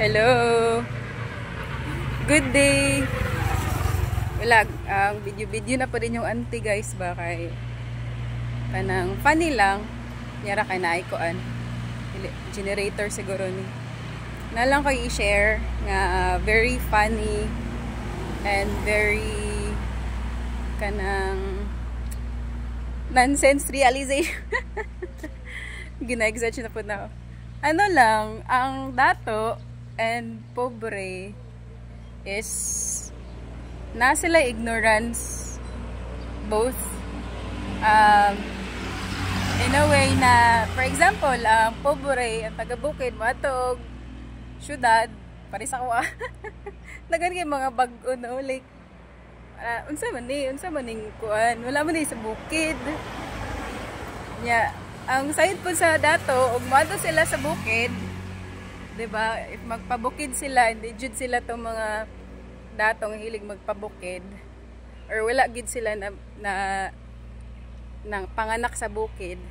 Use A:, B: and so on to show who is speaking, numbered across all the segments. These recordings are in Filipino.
A: Hello! Good day! Wala, video-video na po rin yung auntie guys ba kay kanang funny lang nyara kay naikoan generator siguro ni na lang ko i-share nga very funny and very kanang nonsense realization. Gina-exaggerate na po na ako. Ano lang, ang dato and pobre is na sila ignorance both in a way na, for example, ang pobre, ang taga-bukid, matog syudad, paris ako nagan kay mga bag-o no, like unsa man ning kuan, wala man sa bukid nya. Ang side po sa dato, ug moadto sila sa bukid, 'di ba? If magpabukid sila, hindi jud sila tong mga datong hilig magpabukid or wala gid sila na panganak sa bukid.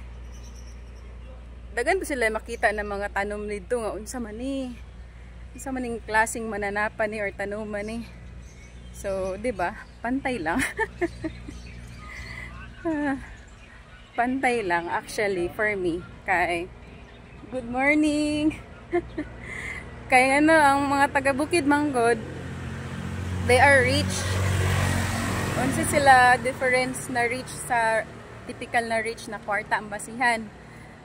A: Dagan po sila makita ng mga tanom nito nga unsa man ning klaseng mananapan ni or tanuman ni. So, 'di ba? Pantay lang. Pantay lang actually for me. Kay good morning. Kaya ano, ang mga taga-bukid manggod, they are rich. Unsa sila difference na rich sa typical na rich na kwarta ang basihan.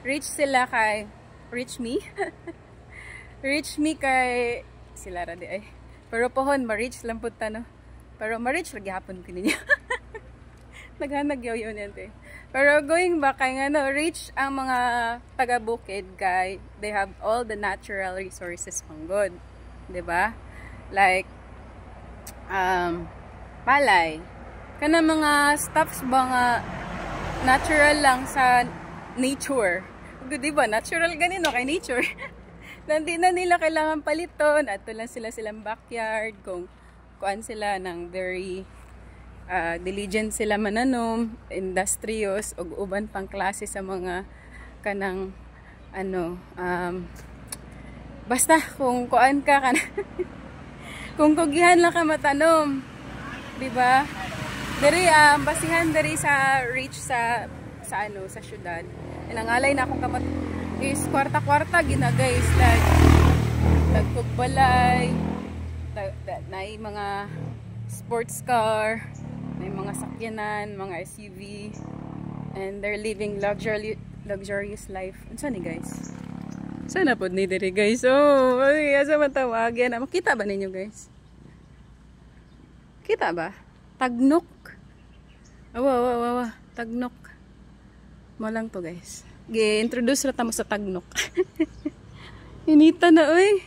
A: Rich sila kay rich me. Rich me kay sila ra di ay. Pero pohon ma-rich lang pud ta no. Pero ma-rich ra gihapon ko ninyo. Naghanag yaw yun yan eh. Pero going back kay ano, rich ang mga taga-bukid kay they have all the natural resources pang good. 'Di ba? Like palay. Kana mga stuffs ba nga natural lang sa nature. 'Di ba? Natural ganino kay nature. Hindi na nila kailangan paliton at lang silang backyard kung kuan sila ng very diligent sila mananom, industrious ug uban pang klase sa mga kanang ano basta kung kuan ka kung kugihan lang ka matanom, di ba? Diri basihan diri sa reach sa ano sa syudad. Nangalay na akong kamat is kwarta-kwarta gina guys, like tagkugbalay, na mga sports car, may mga sakyanan, mga SUV, and they're living luxurious life. Unsa ni guys? Sana pod ni diri guys. Oh, ay asa man tawagan. Makita ba ninyo guys? Kita ba? Tagnok. Awa. Tagnok. Mo lang to guys. Gi-introduce ra ta mo sa tagnok. Inita na oy.